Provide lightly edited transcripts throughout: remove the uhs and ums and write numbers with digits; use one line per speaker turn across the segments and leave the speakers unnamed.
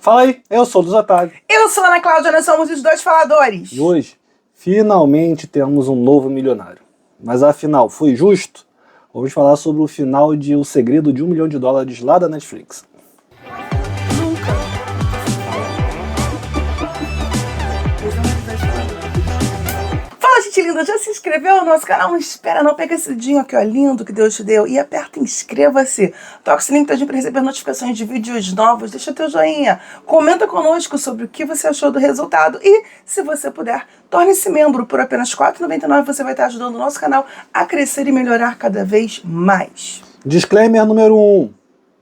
Fala aí, eu sou o dos Otávio.
Eu sou a Ana Cláudia, nós somos os dois faladores.
E hoje, finalmente temos um novo milionário. Mas afinal, foi justo? Vamos falar sobre o final de O Segredo de $1 Milhão lá da Netflix.
Fala, gente linda, já se inscreveu no nosso canal? Não espera não, pega esse dedinho aqui, ó, lindo que Deus te deu e aperta inscreva-se. Toca o sininho para receber notificações de vídeos novos, deixa teu joinha, comenta conosco sobre o que você achou do resultado e, se você puder, torne-se membro. Por apenas R$ 4,99 você vai estar ajudando o nosso canal a crescer e melhorar cada vez mais.
Disclaimer número 1.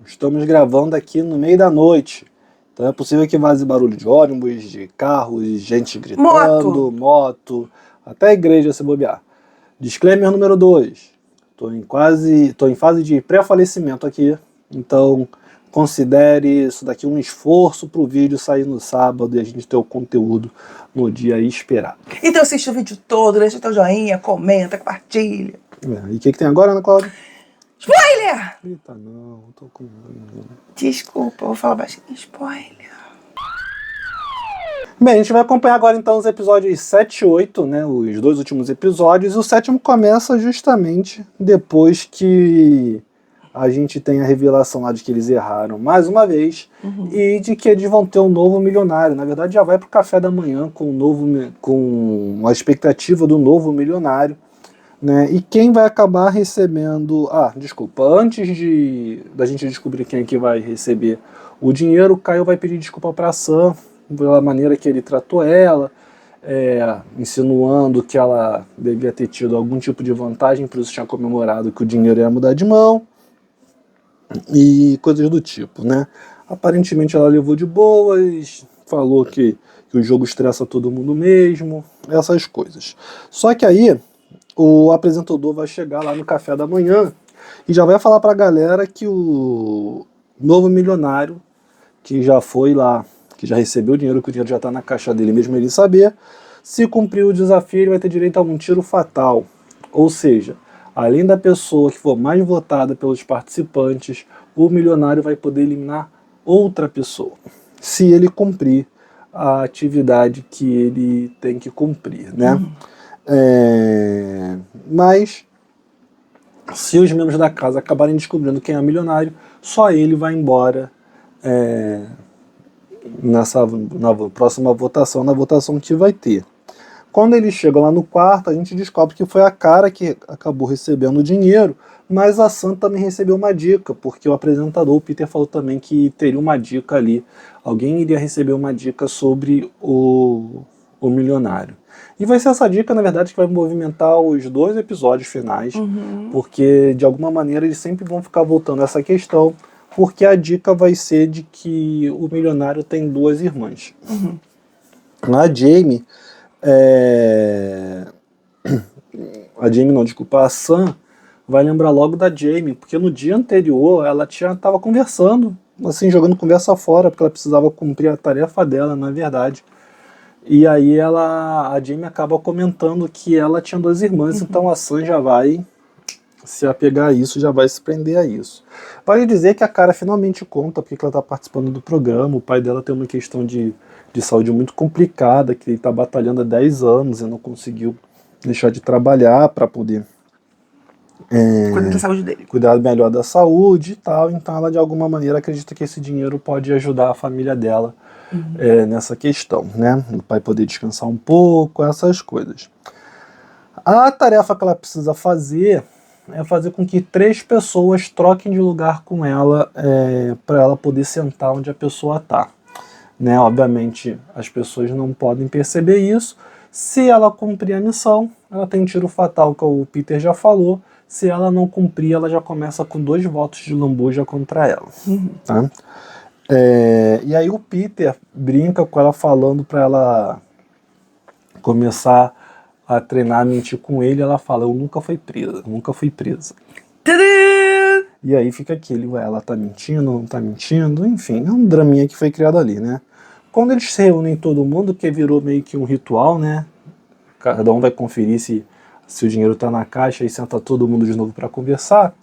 Estamos gravando aqui no meio da noite. Então é possível que vaze barulho de ônibus, de carros, gente gritando, moto, até a igreja se bobear. Disclaimer número 2. Estou em fase de pré-falecimento aqui. Então considere isso daqui um esforço para o vídeo sair no sábado e a gente ter o conteúdo no dia esperado.
Então assiste o vídeo todo, deixa teu joinha, comenta, compartilha.
E o que tem agora, Ana Cláudia?
Spoiler!
Eita, não, tô com...
Desculpa, eu vou falar baixinho. Spoiler.
Bem, a gente vai acompanhar agora então os episódios 7 e 8, né, os dois últimos episódios. O sétimo começa justamente depois que a gente tem a revelação lá de que eles erraram mais uma vez e de que eles vão ter um novo milionário. Na verdade já vai pro café da manhã com a expectativa do novo milionário. Né? E quem vai acabar recebendo... antes da gente descobrir quem é que vai receber o dinheiro, o Caio vai pedir desculpa para a Sam pela maneira que ele tratou ela, insinuando que ela devia ter tido algum tipo de vantagem, por isso tinha comemorado que o dinheiro ia mudar de mão e coisas do tipo, né? Aparentemente ela levou de boas, falou que o jogo estressa todo mundo mesmo, essas coisas. Só que aí o apresentador vai chegar lá no café da manhã e já vai falar pra galera que o novo milionário, que já foi lá, que já recebeu o dinheiro, que o dinheiro já tá na caixa dele, mesmo ele saber, se cumprir o desafio, ele vai ter direito a um tiro fatal. Ou seja, além da pessoa que for mais votada pelos participantes, o milionário vai poder eliminar outra pessoa, se ele cumprir a atividade que ele tem que cumprir, né? Mas se os membros da casa acabarem descobrindo quem é o milionário, só ele vai embora na próxima votação, na votação que vai ter. Quando eles chegam lá no quarto, a gente descobre que foi a Cara que acabou recebendo o dinheiro, mas a Sam também recebeu uma dica, porque o apresentador, o Peter, falou também que teria uma dica ali. Alguém iria receber uma dica sobre o milionário. E vai ser essa dica, na verdade, que vai movimentar os dois episódios finais, porque de alguma maneira eles sempre vão ficar voltando a essa questão, porque a dica vai ser de que o milionário tem duas irmãs. A Jamie, a Sam vai lembrar logo da Jamie, porque no dia anterior ela estava conversando, assim, jogando conversa fora, porque ela precisava cumprir a tarefa dela, na verdade. E aí a Jamie acaba comentando que ela tinha duas irmãs, então a Sam já vai se apegar a isso, já vai se prender a isso. Vale dizer que a Cara finalmente conta porque ela está participando do programa, o pai dela tem uma questão de saúde muito complicada, que ele está batalhando há 10 anos e não conseguiu deixar de trabalhar para poder
Cuidar da saúde dele.
Cuidar melhor da saúde e tal, então ela de alguma maneira acredita que esse dinheiro pode ajudar a família dela nessa questão, né? O pai poder descansar um pouco, essas coisas. A tarefa que ela precisa fazer é fazer com que 3 pessoas troquem de lugar com ela para ela poder sentar onde a pessoa está. Né? Obviamente as pessoas não podem perceber isso. Se ela cumprir a missão, ela tem um tiro fatal, que o Peter já falou. Se ela não cumprir, ela já começa com 2 votos de lambuja contra ela. Tá? E aí o Peter brinca com ela falando para ela começar a treinar a mentir com ele. Ela fala, eu nunca fui presa.
Tadã!
E aí fica aquele, ela tá mentindo, não tá mentindo, enfim, é um draminha que foi criado ali, né? Quando eles se reúnem todo mundo, que virou meio que um ritual, né? Cada um vai conferir se o dinheiro tá na caixa e senta todo mundo de novo para conversar.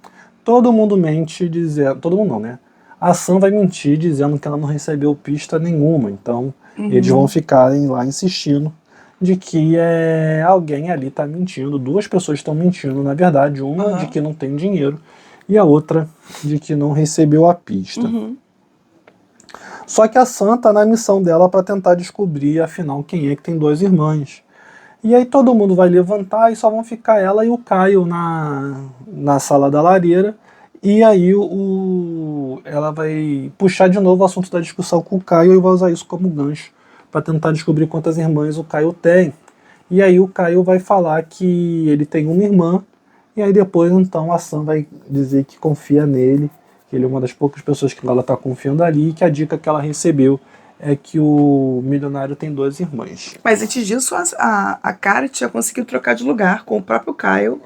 Todo mundo mente dizendo, todo mundo não, né? A Sam vai mentir dizendo que ela não recebeu pista nenhuma. Então eles vão ficarem lá insistindo de que alguém ali está mentindo. Duas pessoas estão mentindo, na verdade. Uma de que não tem dinheiro e a outra de que não recebeu a pista. Só que a Sam tá na missão dela para tentar descobrir, afinal, quem é que tem duas irmãs. E aí todo mundo vai levantar e só vão ficar ela e o Caio na sala da lareira. E aí ela vai puxar de novo o assunto da discussão com o Caio e vai usar isso como gancho para tentar descobrir quantas irmãs o Caio tem. E aí o Caio vai falar que ele tem uma irmã. E aí depois então a Sam vai dizer que confia nele, que ele é uma das poucas pessoas que ela está confiando ali, e que a dica que ela recebeu é que o milionário tem duas irmãs.
Mas antes disso, a Cara tinha conseguido trocar de lugar com o próprio Caio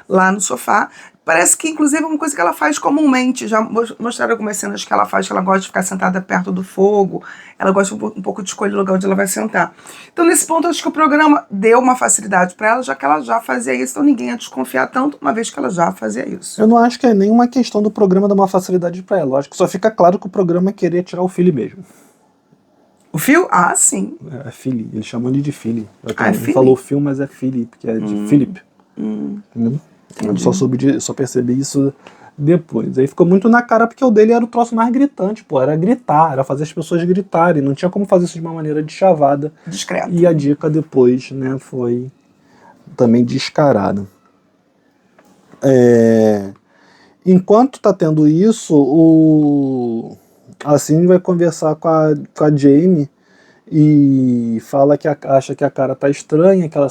lá no sofá. Parece que, inclusive, é uma coisa que ela faz comumente. Já mostraram algumas cenas que ela faz, que ela gosta de ficar sentada perto do fogo. Ela gosta um pouco de escolher o lugar onde ela vai sentar. Então, nesse ponto, acho que o programa deu uma facilidade para ela, já que ela já fazia isso. Então, ninguém ia desconfiar tanto, uma vez que ela já fazia isso.
Eu não acho que é nenhuma questão do programa dar uma facilidade para ela. Eu acho que só fica claro que o programa queria tirar o Philly mesmo.
O Phil? Ah, sim.
É Philly. Eles chamam ele de Philly.
Philly?
Falou Phil, mas é Philly, porque é de Philip. Eu só percebi isso depois. Aí ficou muito na cara, porque o dele era o troço mais gritante, pô. Era gritar, era fazer as pessoas gritarem. Não tinha como fazer isso de uma maneira de chavada.
Discreto.
E a dica depois, né, foi também descarada. Enquanto tá tendo isso, a Cindy vai conversar com a Jamie e fala que acha que a Cara tá estranha, que ela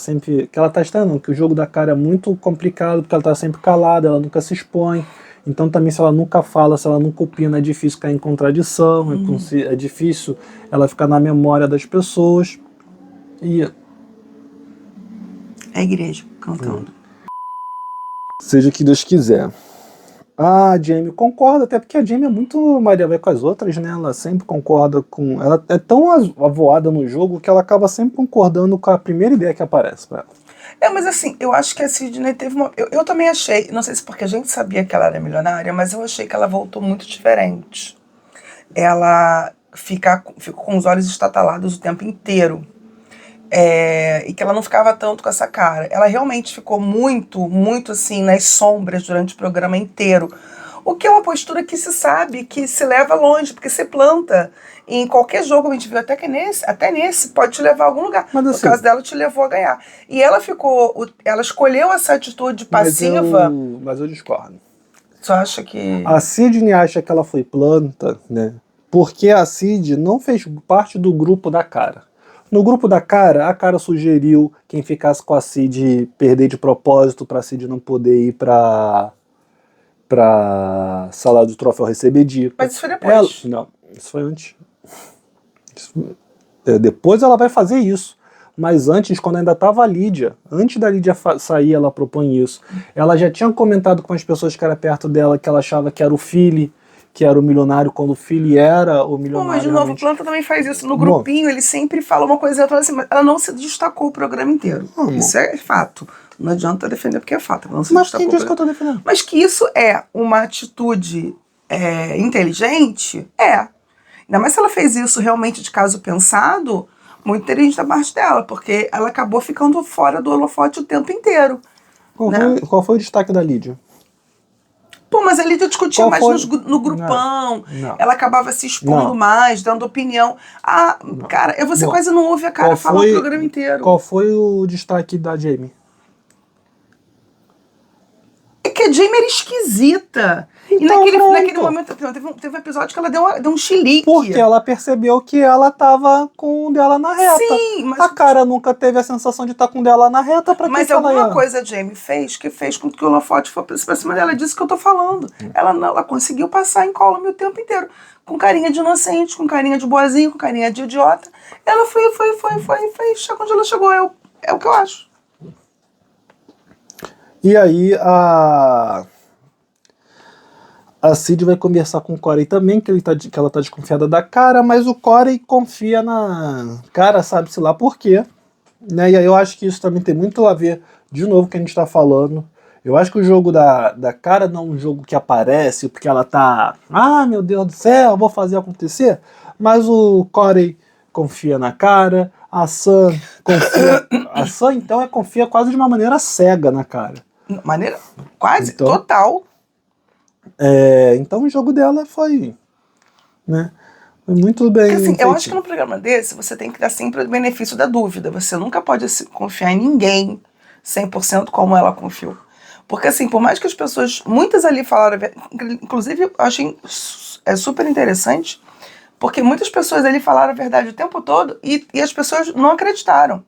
tá estranha não, que o jogo da Cara é muito complicado, porque ela tá sempre calada, ela nunca se expõe. Então também se ela nunca fala, se ela nunca opina, é difícil cair em contradição, é difícil ela ficar na memória das pessoas. E
é a igreja cantando.
Seja o que Deus quiser. A Jamie concorda, até porque a Jamie é muito Maria vai com as outras, né? Ela sempre concorda com... Ela é tão avoada no jogo que ela acaba sempre concordando com a primeira ideia que aparece pra ela.
Mas assim, eu acho que a Sidney teve uma... Eu também achei, não sei se porque a gente sabia que ela era milionária, mas eu achei que ela voltou muito diferente. Ela ficou com os olhos estatalados o tempo inteiro. E que ela não ficava tanto com essa cara. Ela realmente ficou muito, muito assim, nas sombras durante o programa inteiro. O que é uma postura que se sabe, que se leva longe, porque você planta. E em qualquer jogo, a gente viu até nesse, pode te levar a algum lugar.
Mas, assim,
no caso dela, te levou a ganhar. E ela escolheu essa atitude passiva.
Mas eu discordo.
Você acha que...
A Sidney acha que ela foi planta, né? Porque a Sid não fez parte do grupo da Cara. No grupo da Cara, a Cara sugeriu quem ficasse com a Cid perder de propósito pra Cid não poder ir pra sala do troféu receber dica.
Mas isso foi depois.
Não, isso foi antes. Depois ela vai fazer isso. Mas antes, quando ainda estava a Lídia, antes da Lídia sair, ela propõe isso. Ela já tinha comentado com as pessoas que eram perto dela que ela achava que era o Philly, que era o milionário, quando o Philly era o milionário.
Mas de novo, o Planta também faz isso. No grupinho, ele sempre fala uma coisa e outra assim, mas ela não se destacou o programa inteiro. Isso é fato. Não adianta defender porque é fato. Ela não se
Mas
destacou.
quem disse que eu tô defendendo?
Mas que isso é uma atitude inteligente, Ainda mais se ela fez isso realmente de caso pensado, muito inteligente da parte dela, porque ela acabou ficando fora do holofote o tempo inteiro.
Qual foi o destaque da Lídia?
Mas a Lídia discutia mais no grupão.
Não.
Ela acabava se expondo mais, dando opinião. Cara, você quase não ouve a Cara falar o programa inteiro.
Qual foi o destaque da Jamie?
É que a Jamie era esquisita.
Então,
e naquele momento, teve um episódio que ela deu um chilique.
Porque ela percebeu que ela tava com o dela na reta.
Sim, mas...
A Cara nunca teve a sensação de estar com o dela na reta.
Mas alguma coisa a Jamie fez com que o holofote fosse pra cima dela. É disso que eu tô falando. Ela conseguiu passar em column o tempo inteiro. Com carinha de inocente, com carinha de boazinha, com carinha de idiota. Ela foi. Chegou onde ela chegou. É o que eu acho.
E aí a Cid vai conversar com o Corey também, que ela tá desconfiada da Cara, mas o Corey confia na Cara, sabe-se lá por quê. Né? E aí eu acho que isso também tem muito a ver, de novo, que a gente tá falando. Eu acho que o jogo da cara não é um jogo que aparece porque ela tá, ah, meu Deus do céu, vou fazer acontecer. Mas o Corey confia na cara, a Sam confia. A Sam, então, confia quase de uma maneira cega na cara.
Maneira quase
Então,
total.
Então o jogo dela foi, né? Foi muito bem.
Porque assim, eu
feitinho.
acho que no programa desse você tem que dar sempre o benefício da dúvida. Você nunca pode confiar em ninguém 100% como ela confiou. Porque assim, por mais que as pessoas, muitas ali falaram, inclusive eu achei super interessante, porque muitas pessoas ali falaram a verdade o tempo todo e as pessoas não acreditaram.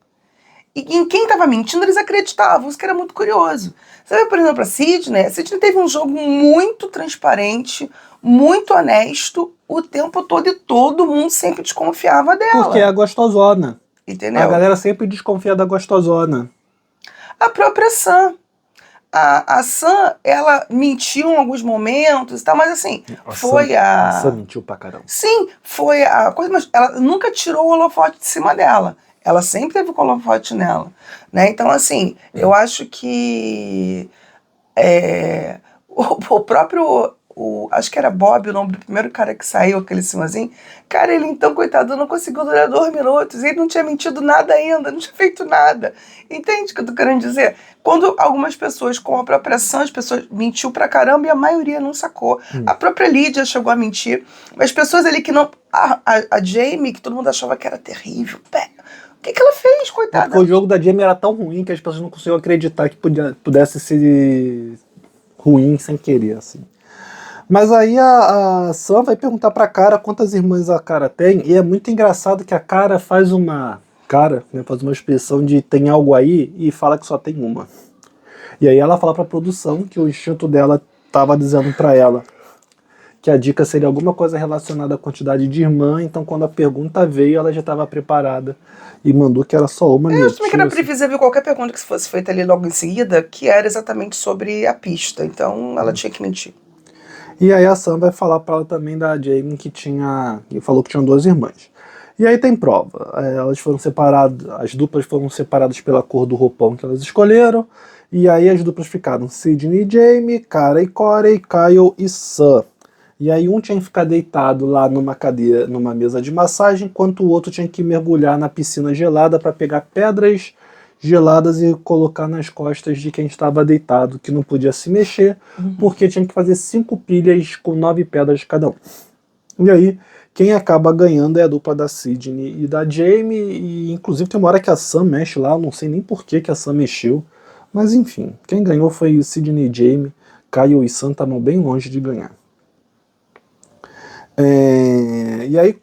E em quem estava mentindo, eles acreditavam, isso que era muito curioso. Você vê, por exemplo, a Sydney teve um jogo muito transparente, muito honesto, o tempo todo, e todo mundo sempre desconfiava dela.
Porque é a gostosona.
Entendeu?
A galera sempre desconfia da gostosona.
A própria Sam. A Sam, ela mentiu em alguns momentos e tal, mas assim,
A Sam mentiu pra caramba.
Sim, foi a coisa, mas ela nunca tirou o holofote de cima dela. Ela sempre teve o holofote nela, né? Então, assim, eu acho que o próprio, acho que era Bob o nome do primeiro cara que saiu, aquele senhorzinho, cara, ele então, coitado, não conseguiu durar 2 minutos, ele não tinha mentido nada ainda, não tinha feito nada. Entende o que eu tô querendo dizer? Quando algumas pessoas, com a própria ação, as pessoas mentiu pra caramba e a maioria não sacou. A própria Lídia chegou a mentir, mas pessoas ali que não... A Jamie, que todo mundo achava que era terrível, o que ela fez, coitada?
Porque o jogo da Jamie era tão ruim que as pessoas não conseguiam acreditar que pudesse ser ruim sem querer, assim. Mas aí a Sam vai perguntar pra Cara quantas irmãs a Cara tem, e é muito engraçado que a Cara faz uma... faz uma expressão de tem algo aí e fala que só tem uma. E aí ela fala pra produção que o instinto dela tava dizendo pra ela que a dica seria alguma coisa relacionada à quantidade de irmã, então quando a pergunta veio, ela já estava preparada e mandou que era só uma.
Eu acho também que era previsível qualquer pergunta que fosse feita ali logo em seguida, que era exatamente sobre a pista, então ela tinha que mentir.
E aí a Sam vai falar para ela também da Jamie que falou que tinham 2 irmãs. E aí tem prova. Elas foram separadas, as duplas foram separadas pela cor do roupão que elas escolheram. E aí as duplas ficaram Sydney e Jamie, Cara e Corey, Kyle e Sam. E aí um tinha que ficar deitado lá numa cadeira, numa mesa de massagem, enquanto o outro tinha que mergulhar na piscina gelada para pegar pedras geladas e colocar nas costas de quem estava deitado, que não podia se mexer, porque tinha que fazer 5 pilhas com 9 pedras cada um. E aí, quem acaba ganhando é a dupla da Sydney e da Jamie, e inclusive tem uma hora que a Sam mexe lá, eu não sei nem por que a Sam mexeu, mas enfim, quem ganhou foi Sydney e Jamie, Kyle e Sam estavam bem longe de ganhar. E aí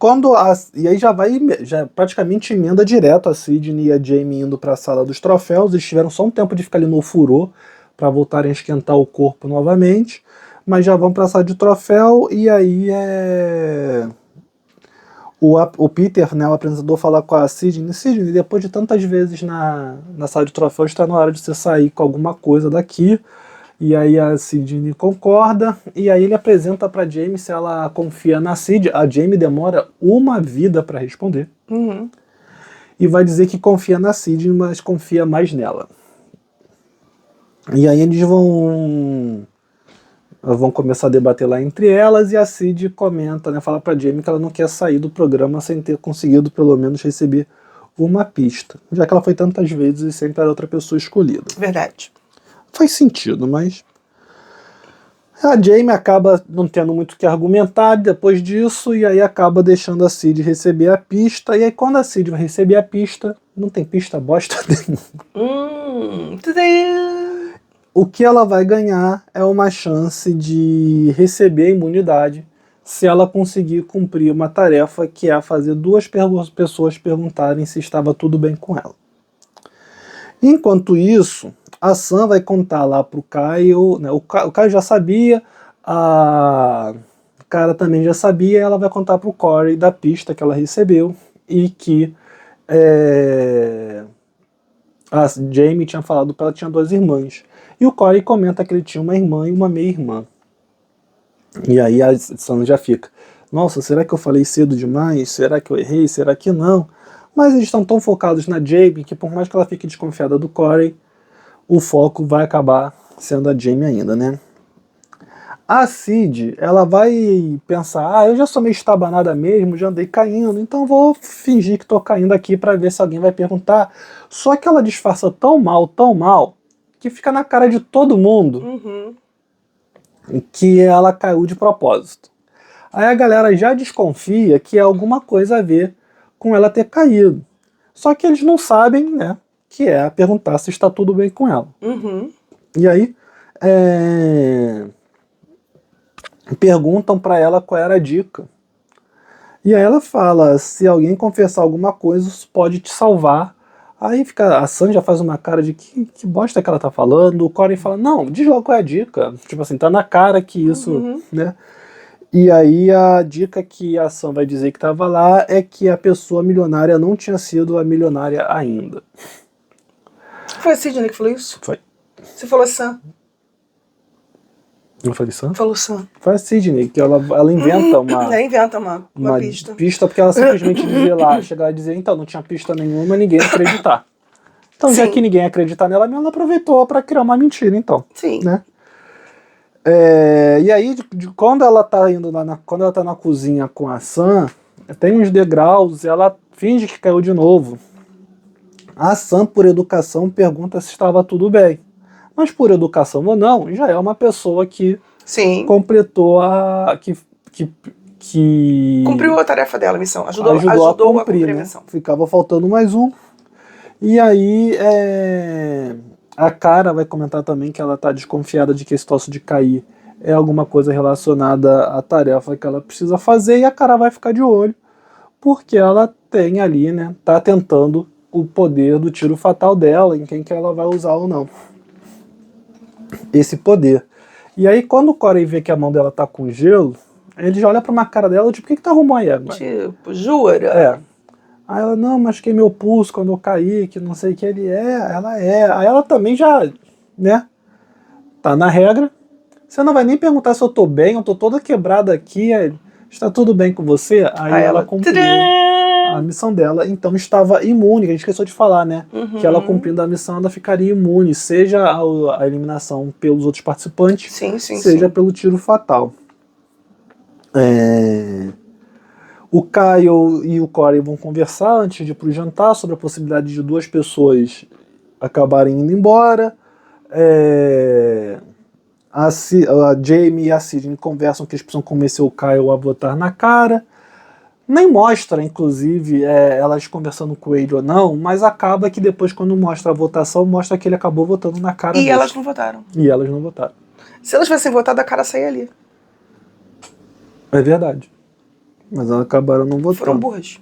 já praticamente emenda direto a Sydney e a Jamie indo para a sala dos troféus. Eles tiveram só um tempo de ficar ali no furor para voltarem a esquentar o corpo novamente, mas já vão para a sala de troféu. E aí o Peter, né, o apresentador, fala com a Sydney, depois de tantas vezes na sala de troféus, está na hora de você sair com alguma coisa daqui. E aí a Sydney concorda, e aí ele apresenta pra Jamie se ela confia na Sydney. A Jamie demora uma vida pra responder. E vai dizer que confia na Sydney, mas confia mais nela. E aí eles vão começar a debater lá entre elas, e a Sydney comenta, né, fala pra Jamie que ela não quer sair do programa sem ter conseguido pelo menos receber uma pista, já que ela foi tantas vezes e sempre era outra pessoa escolhida.
Verdade.
Faz sentido, mas a Jamie acaba não tendo muito o que argumentar depois disso, e aí acaba deixando a Sydney receber a pista, e aí quando a Sydney vai receber a pista, não tem pista bosta nenhuma. O que ela vai ganhar é uma chance de receber a imunidade se ela conseguir cumprir uma tarefa, que é fazer 2 pessoas perguntarem se estava tudo bem com ela. Enquanto isso, a Sam vai contar lá pro Kyle, né, o Kyle já sabia, a Cara também já sabia, e ela vai contar pro Corey da pista que ela recebeu, e que a Jamie tinha falado para ela que tinha 2 irmãs. E o Corey comenta que ele tinha uma irmã e uma meia-irmã. E aí a Sam já fica, nossa, será que eu falei cedo demais? Será que eu errei? Será que não? Mas eles estão tão focados na Jamie que por mais que ela fique desconfiada do Corey, o foco vai acabar sendo a Jamie ainda, né? A Cid, ela vai pensar, eu já sou meio estabanada mesmo, já andei caindo, então vou fingir que tô caindo aqui pra ver se alguém vai perguntar. Só que ela disfarça tão mal, que fica na cara de todo mundo que ela caiu de propósito. Aí a galera já desconfia que é alguma coisa a ver com ela ter caído. Só que eles não sabem, né, que é perguntar se está tudo bem com ela. E aí, perguntam pra ela qual era a dica. E aí ela fala, se alguém confessar alguma coisa, isso pode te salvar. Aí fica, a Sam já faz uma cara de que bosta que ela tá falando. O Corey fala, não, diz logo qual é a dica. Tipo assim, tá na cara que isso, né? E aí a dica que a Sam vai dizer que tava lá é que a pessoa milionária não tinha sido a milionária ainda.
Foi a Sidney que falou isso?
Foi.
Você falou Sam.
Eu falei Sam?
Falou Sam.
Foi a Sidney, que ela inventa uma...
Ela inventa uma pista.
Pista, porque ela simplesmente dizia lá, chegar a dizer, então, não tinha pista nenhuma, ninguém ia acreditar. Então, já que ninguém ia acreditar nela, ela aproveitou pra criar uma mentira, então.
Sim.
Né? E aí, quando ela tá indo lá quando ela tá na cozinha com a Sam, tem uns degraus, ela finge que caiu de novo. A Sam, por educação, pergunta se estava tudo bem. Mas por educação ou não, já é uma pessoa que completou que
cumpriu a tarefa dela, a missão. Ajudou a cumprir a missão.
Ficava faltando mais um. E aí a Cara vai comentar também que ela tá desconfiada de que esse troço de cair é alguma coisa relacionada à tarefa que ela precisa fazer, e a Cara vai ficar de olho, porque ela tem ali, né, tá tentando o poder do tiro fatal dela, em quem que ela vai usar ou não esse poder. E aí quando o Corey vê que a mão dela tá com gelo, ele já olha pra uma cara dela, tipo, o que tá arrumando aí agora?
Tipo, jura?
Aí ela, não, machuquei meu pulso quando eu caí, que não sei o que ela é. Aí ela também já, né, tá na regra. Você não vai nem perguntar se eu tô bem, eu tô toda quebrada aqui, está tudo bem com você? Aí ela cumpriu a missão dela, então estava imune, a gente esqueceu de falar, né, que ela cumprindo a missão, ela ficaria imune, seja a eliminação pelos outros participantes, seja pelo tiro fatal. O Kyle e o Corey vão conversar antes de ir pro jantar sobre a possibilidade de duas pessoas acabarem indo embora. A Jamie e a Sidney conversam que eles precisam convencer o Kyle a votar na Cara. Nem mostra, inclusive, elas conversando com ele ou não, mas acaba que depois, quando mostra a votação, mostra que ele acabou votando na Cara.
E elas não votaram.
E elas não votaram.
Se elas tivessem votado, a Cara saía ali.
É verdade. Mas elas acabaram não votando.
Foram burras.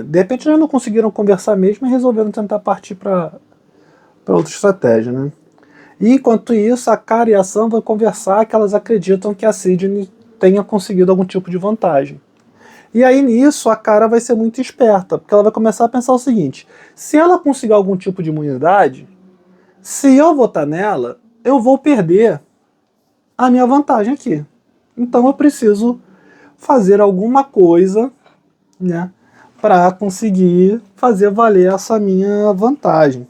De repente eles não conseguiram conversar mesmo e resolveram tentar partir para outra estratégia, né? E enquanto isso, a Cara e a Sam vão conversar que elas acreditam que a Sidney tenha conseguido algum tipo de vantagem. E aí nisso a Cara vai ser muito esperta, porque ela vai começar a pensar o seguinte: se ela conseguir algum tipo de imunidade, se eu votar nela, eu vou perder a minha vantagem aqui. Então eu preciso fazer alguma coisa, né, para conseguir fazer valer essa minha vantagem.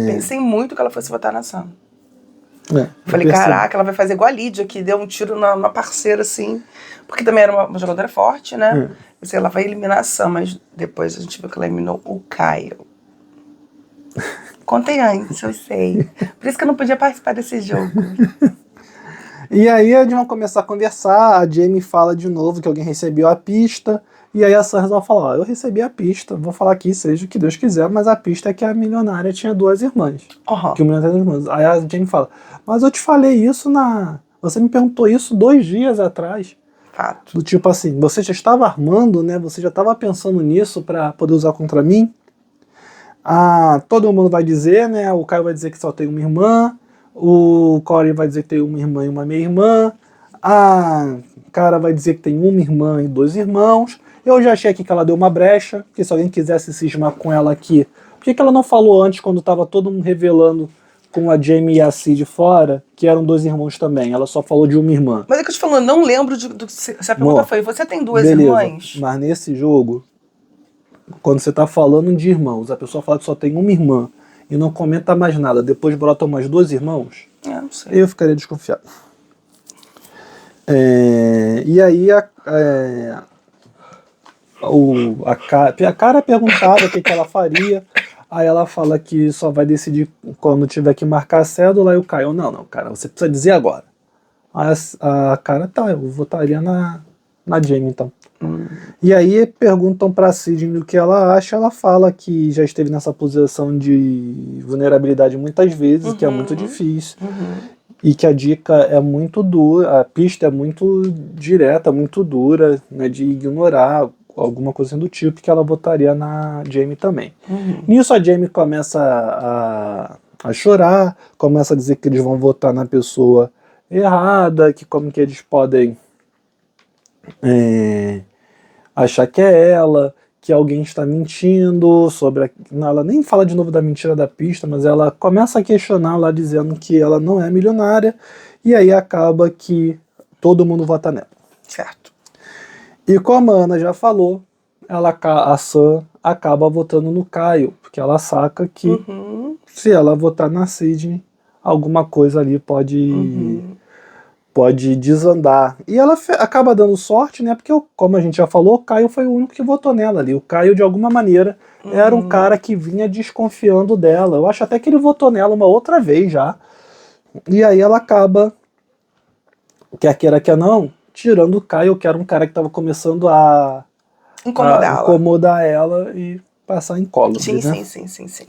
Pensei muito que ela fosse votar na Sam. Falei,
percebi.
caraca, ela vai fazer igual a Lídia, que deu um tiro na parceira, assim. Porque também era uma jogadora forte, né? Pensei, ela vai eliminar a Sam, mas depois a gente viu que ela eliminou o Kyle. Contei antes, eu sei. Por isso que eu não podia participar desse jogo.
E aí eles vão começar a conversar, a Jamie fala de novo que alguém recebeu a pista, e aí a Sam resolve falar, ó, eu recebi a pista, vou falar aqui, seja o que Deus quiser, mas a pista é que a milionária tinha duas irmãs. Que o milionário tinha duas irmãs. Aí a Jamie fala, mas eu te falei isso você me perguntou isso 2 dias atrás.
Fato.
Do tipo assim, você já estava armando, né, você já estava pensando nisso para poder usar contra mim? Todo mundo vai dizer, né, o Caio vai dizer que só tem uma irmã, o Corey vai dizer que tem uma irmã e uma meia-irmã, a Cara vai dizer que tem uma irmã e 2 irmãos. Eu já achei aqui que ela deu uma brecha, porque se alguém quisesse cismar com ela aqui, por que ela não falou antes, quando estava todo mundo revelando com a Jamie e a Cid fora, que eram 2 irmãos também? Ela só falou de uma irmã.
Mas é que eu te falando, não lembro se a pergunta foi, você tem 2 irmãs?
Mas nesse jogo, quando você tá falando de irmãos, a pessoa fala que só tem uma irmã e não comenta mais nada, depois brotam mais 2 irmãos,
Não sei.
eu ficaria desconfiado. E aí a cara perguntava o que ela faria, aí ela fala que só vai decidir quando tiver que marcar a cédula, e o Caio, não, cara, você precisa dizer agora. Aí a cara, tá, eu votaria na Jamie, então. E aí perguntam pra Sidney o que ela acha, ela fala que já esteve nessa posição de vulnerabilidade muitas vezes, que é muito difícil, e que a dica é muito dura, a pista é muito direta, muito dura, né, de ignorar alguma coisa do tipo, que ela votaria na Jamie também. Nisso a Jamie começa a chorar, começa a dizer que eles vão votar na pessoa errada, que como que eles podem achar que é ela, que alguém está mentindo sobre não, ela nem fala de novo da mentira da pista, mas ela começa a questionar lá, dizendo que ela não é milionária, e aí acaba que todo mundo vota nela.
Certo.
E como a Ana já falou, a Sam acaba votando no Caio, porque ela saca que se ela votar na Sidney, alguma coisa ali pode desandar. E ela acaba dando sorte, né? Porque, como a gente já falou, o Caio foi o único que votou nela ali. O Caio, de alguma maneira, era um cara que vinha desconfiando dela. Eu acho até que ele votou nela uma outra vez já. E aí ela acaba, quer queira, quer não, tirando o Caio, que era um cara que estava começando a incomodar ela e passar incólume, né?
Sim.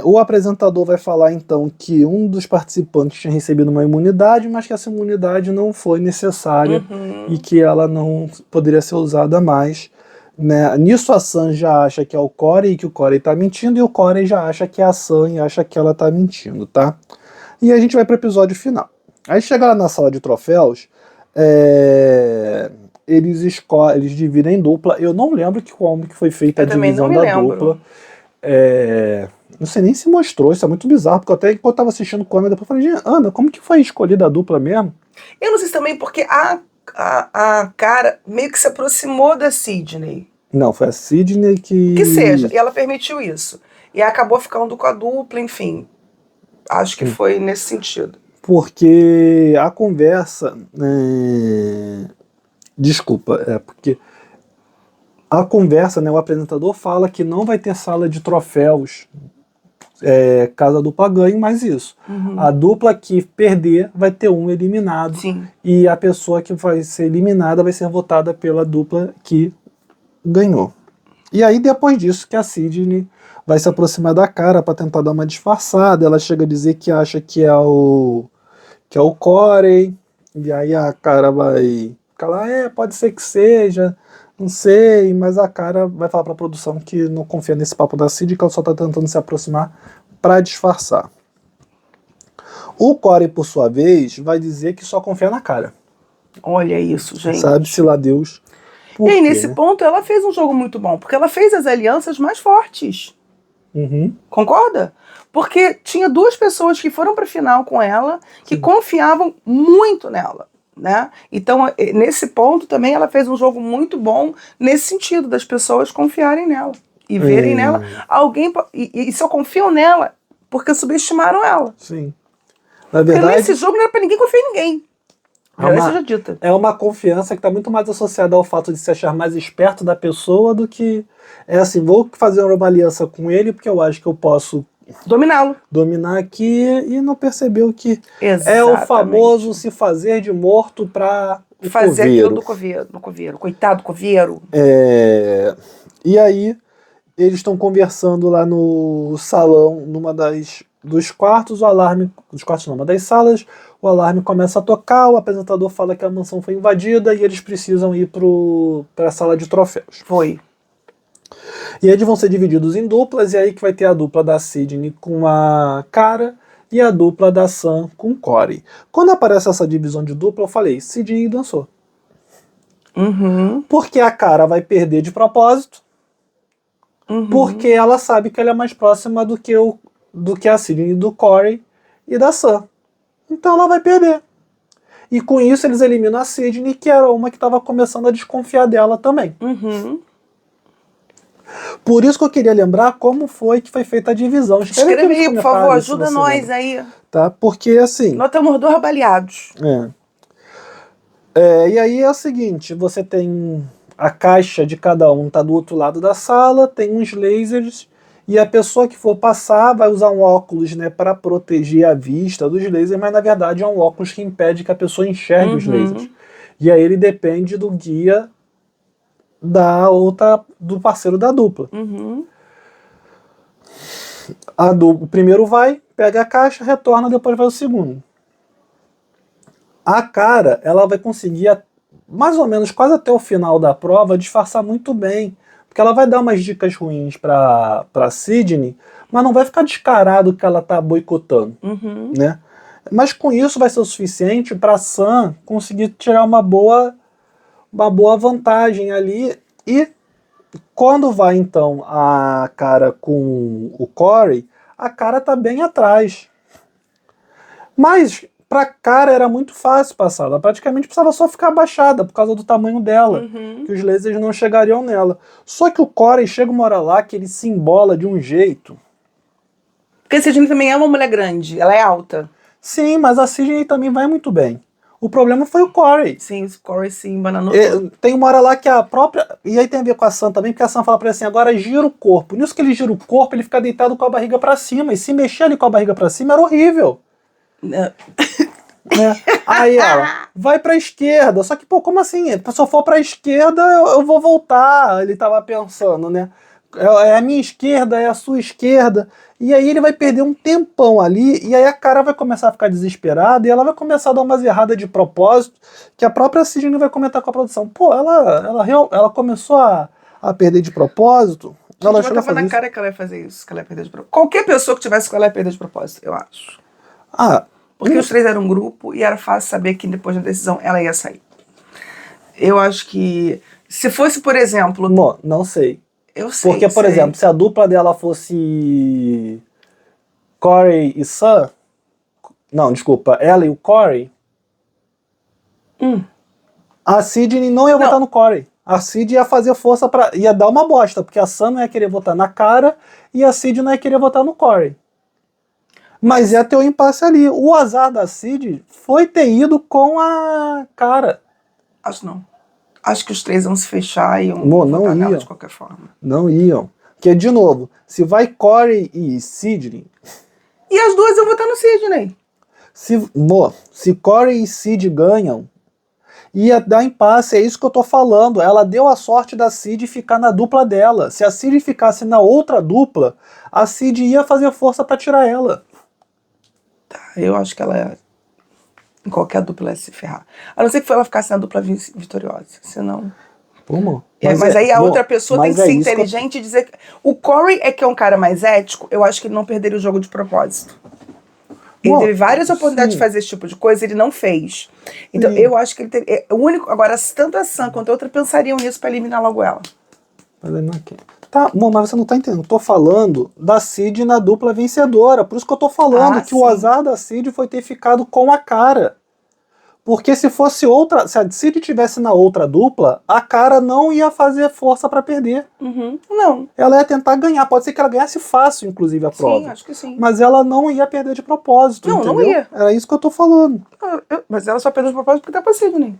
O apresentador vai falar então que um dos participantes tinha recebido uma imunidade, mas que essa imunidade não foi necessária e que ela não poderia ser usada mais. Né? Nisso a Sam já acha que é o Corey e que o Corey tá mentindo, e o Corey já acha que é a Sam e acha que ela tá mentindo, tá? E a gente vai pro episódio final. Aí chega lá na sala de troféus, eles dividem em dupla. Eu não lembro como que foi feita a divisão da dupla. Não sei nem se mostrou, isso é muito bizarro, porque até enquanto eu tava assistindo com a Ana, depois eu falei, Ana, como que foi escolhida a dupla mesmo?
Eu não sei se também porque a cara meio que se aproximou da Sidney.
Não, foi a Sidney
Que seja, e ela permitiu isso. E acabou ficando com a dupla, enfim. Acho que foi nesse sentido.
Porque a conversa... Desculpa, porque a conversa, né, o apresentador fala que não vai ter sala de troféus caso a dupla ganhe, mas isso. A dupla que perder vai ter um eliminado.
Sim.
E a pessoa que vai ser eliminada vai ser votada pela dupla que ganhou. E aí depois disso que a Sidney vai se aproximar da cara para tentar dar uma disfarçada. Ela chega a dizer que acha que é o Corey. E aí a cara vai falar, pode ser que seja, não sei, mas a cara vai falar pra produção que não confia nesse papo da Sidney, que ela só tá tentando se aproximar pra disfarçar. O Corey, por sua vez, vai dizer que só confia na cara.
Olha isso, gente.
Sabe-se lá Deus por
E aí,
quê,
nesse
né?
ponto, ela fez um jogo muito bom, porque ela fez as alianças mais fortes. Concorda? Porque tinha 2 pessoas que foram pra final com ela, que confiavam muito nela. Né? Então, nesse ponto também ela fez um jogo muito bom nesse sentido, das pessoas confiarem nela e verem nela alguém, e só confiam nela porque subestimaram ela.
Sim. Na
Porque
verdade,
nesse jogo não era pra ninguém confiar em ninguém. Seja dita.
É uma confiança que está muito mais associada ao fato de se achar mais esperto da pessoa do que assim, vou fazer uma aliança com ele porque eu acho que eu posso
dominá-lo,
dominar aqui, e não percebeu que
exatamente,
é o famoso se fazer de morto para
fazer aquilo do coveiro, coitado do coveiro.
E aí eles estão conversando lá no salão, dos quartos, uma das salas, o alarme começa a tocar, o apresentador fala que a mansão foi invadida e eles precisam ir para a sala de troféus.
Foi.
E eles vão ser divididos em duplas, e aí que vai ter a dupla da Sidney com a Cara e a dupla da Sam com o Corey. Quando aparece essa divisão de dupla, eu falei, Sidney dançou. Porque a Cara vai perder de propósito, porque ela sabe que ela é mais próxima do que a Sidney, do Corey e da Sam. Então ela vai perder. E com isso eles eliminam a Sidney, que era uma que estava começando a desconfiar dela também. Por isso que eu queria lembrar como foi que foi feita a divisão.
Escreve
aqui nos
aí, por favor,
comentários, se
ajuda
você
nós
lembra,
aí.
tá? Porque assim...
Nós estamos dois baleados.
E aí é o seguinte, você tem a caixa de cada um, tá do outro lado da sala, tem uns lasers, e a pessoa que for passar vai usar um óculos, né, para proteger a vista dos lasers, mas na verdade é um óculos que impede que a pessoa enxergue os lasers. E aí ele depende do guia do parceiro da dupla. O primeiro vai, pega a caixa, retorna, depois vai o segundo. A cara, ela vai conseguir, mais ou menos quase até o final da prova, disfarçar muito bem. Porque ela vai dar umas dicas ruins pra Sydney, mas não vai ficar descarado que ela tá boicotando. Né? Mas com isso vai ser o suficiente para Sam conseguir tirar uma boa vantagem ali. E quando vai então a cara com o Corey, a cara tá bem atrás. Mas pra cara era muito fácil passar. Ela praticamente precisava só ficar abaixada por causa do tamanho dela, que os lasers não chegariam nela. Só que o Corey chega uma hora lá que ele se embola de um jeito.
Porque a Sidney também é uma mulher grande, ela é alta.
Sim, mas a Sidney também vai muito bem. O problema foi o Corey.
Sim, o Corey se embananou.
Tem uma hora lá que a própria... E aí tem a ver com a Sam também, porque a Sam fala pra ele assim, agora gira o corpo. Nisso que ele gira o corpo, ele fica deitado com a barriga pra cima. E se mexer ali com a barriga pra cima era horrível. Né? Aí ela vai pra esquerda. Só que, pô, como assim? Se eu for pra esquerda, eu vou voltar. Ele tava pensando, né? É a minha esquerda, é a sua esquerda. E aí ele vai perder um tempão ali, e aí a cara vai começar a ficar desesperada, e ela vai começar a dar umas erradas de propósito, que a própria Sidney vai comentar com a produção. Pô, ela começou a perder de propósito. Ela
chegou a fazer na cara que ela ia fazer isso, que ela ia perder de propósito. Qualquer pessoa que tivesse com ela ia perder de propósito, eu acho. Porque os três eram um grupo, e era fácil saber que depois da decisão ela ia sair. Eu acho que, se fosse, por exemplo...
Não sei.
Eu sei.
Porque, por exemplo, se a dupla dela fosse Corey e Sam... Não, desculpa, ela e o Corey... A Sidney não ia votar no Corey. A Sidney ia fazer força pra... Ia dar uma bosta, porque a Sam não ia querer votar na cara e a Sidney não ia querer votar no Corey. Mas ia ter um impasse ali. O azar da Sidney foi ter ido com a cara.
Acho não. Acho que os três iam se fechar e iam
votar nela
de qualquer forma.
Não iam. Porque, de novo, se vai Corey e Sidney...
E as duas iam votar no Sidney.
Se Corey e Sid ganham, ia dar impasse, é isso que eu tô falando. Ela deu a sorte da Sid ficar na dupla dela. Se a Sid ficasse na outra dupla, a Sid ia fazer força pra tirar ela.
Tá, eu acho que ela... Em qualquer dupla ia se ferrar. A não ser que ela ficasse na dupla vitoriosa. Senão...
Como?
Mas aí a outra pessoa tem que ser inteligente e dizer... Que... O Corey é que é um cara mais ético, eu acho que ele não perderia o jogo de propósito. Ele teve várias oportunidades de fazer esse tipo de coisa, ele não fez. Então, eu acho que ele teve... o único... Agora, tanto a Sam quanto a outra pensariam nisso pra eliminar logo ela.
Tá, mas você não tá entendendo. Eu tô falando da Sid na dupla vencedora. Por isso que eu tô falando que o azar da Sid foi ter ficado com a cara. Porque se fosse outra... Se a Sid tivesse na outra dupla, a cara não ia fazer força pra perder.
Não.
Ela ia tentar ganhar. Pode ser que ela ganhasse fácil, inclusive, a prova.
Sim, acho que sim.
Mas ela não ia perder de propósito, entendeu?
Não ia.
Era isso que eu tô falando.
Mas ela só perdeu de propósito porque tá pra Sidney.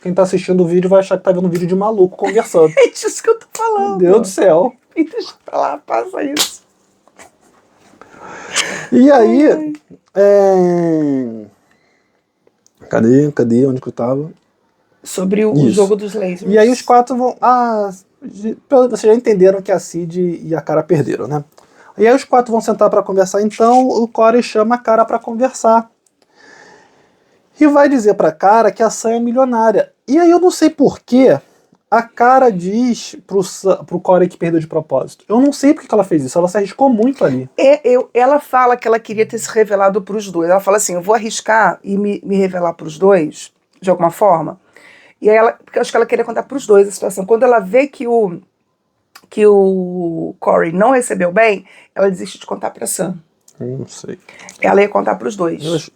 Quem tá assistindo o vídeo vai achar que tá vendo um vídeo de maluco conversando.
É disso que eu tô falando.
Meu Deus do céu.
E deixa pra lá, passa isso.
E aí... Cadê? Onde que eu tava?
Sobre o jogo dos lasers.
E aí os quatro vão... vocês já entenderam que a Sid e a cara perderam, né? E aí os quatro vão sentar pra conversar, então o Corey chama a cara pra conversar. E vai dizer pra cara que a Sam é milionária. E aí eu não sei porquê a cara diz pro Corey que perdeu de propósito. Eu não sei porque que ela fez isso, ela se arriscou muito ali.
Ela fala que ela queria ter se revelado pros dois. Ela fala assim, eu vou arriscar e me revelar pros dois, de alguma forma. E aí porque eu acho que ela queria contar pros dois a situação. Quando ela vê que o Corey não recebeu bem, ela desiste de contar pra Sam.
Eu não sei.
Ela ia contar pros dois.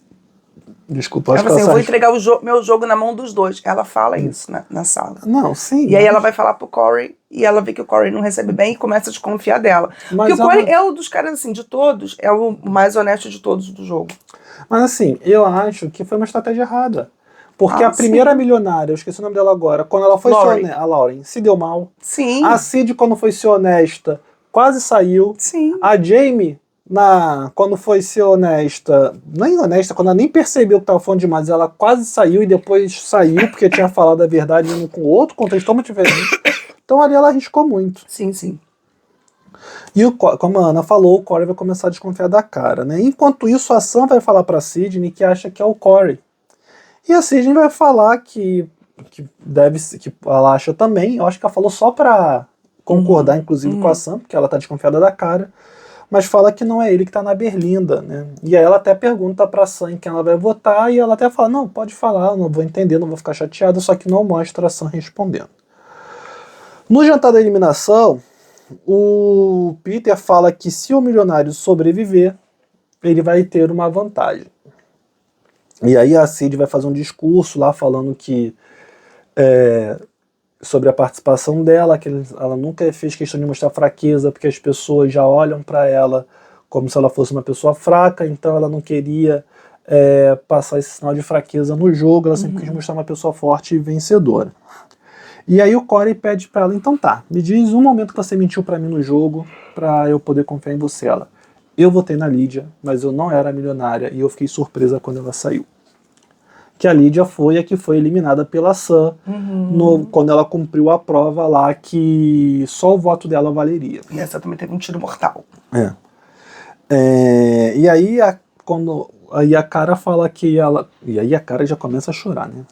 Desculpa,
Ela
acho que
fala assim, eu vou
essa...
entregar meu jogo na mão dos dois. Ela fala isso na sala.
Não, sim.
E aí ela vai falar pro Corey e ela vê que o Corey não recebe bem e começa a desconfiar dela. Porque
Mas
o Corey é um dos caras, assim, de todos, é o mais honesto de todos do jogo.
Mas assim, eu acho que foi uma estratégia errada. Porque
Ah,
a primeira
sim.
milionária, eu esqueci o nome dela agora, quando ela foi ser
Lauren.
honesta, a Lauren, se deu mal.
Sim.
A Cid, quando foi ser honesta, quase saiu.
Sim.
A Jamie, quando foi ser honesta, nem honesta, quando ela nem percebeu que estava falando demais, ela quase saiu e depois saiu porque tinha falado a verdade com outro contexto totalmente diferente. Então ali ela arriscou muito.
Sim, sim.
E como a Ana falou, o Corey vai começar a desconfiar da cara, né? Enquanto isso, a Sam vai falar pra Sidney que acha que é o Corey. E a Sidney vai falar que ela acha também. Eu acho que ela falou só pra concordar, inclusive, com a Sam, porque ela tá desconfiada da cara. Mas fala que não é ele que tá na berlinda, né? E aí ela até pergunta pra Sam em quem ela vai votar, e ela até fala, não, pode falar, eu não vou entender, não vou ficar chateada, só que não mostra a Sam respondendo. No jantar da eliminação, o Peter fala que se o milionário sobreviver, ele vai ter uma vantagem. E aí a Cid vai fazer um discurso lá falando que sobre a participação dela, que ela nunca fez questão de mostrar fraqueza, porque as pessoas já olham para ela como se ela fosse uma pessoa fraca, então ela não queria passar esse sinal de fraqueza no jogo, ela sempre quis mostrar uma pessoa forte e vencedora. E aí o Corey pede pra ela, então tá, me diz um momento que você mentiu pra mim no jogo, pra eu poder confiar em você. Ela, eu votei na Lídia, mas eu não era milionária e eu fiquei surpresa quando ela saiu. Que a Lídia foi a que foi eliminada pela Sam, quando ela cumpriu a prova lá que só o voto dela valeria.
E essa também teve um tiro mortal.
E aí aí a cara fala que ela... E aí a cara já começa a chorar, né?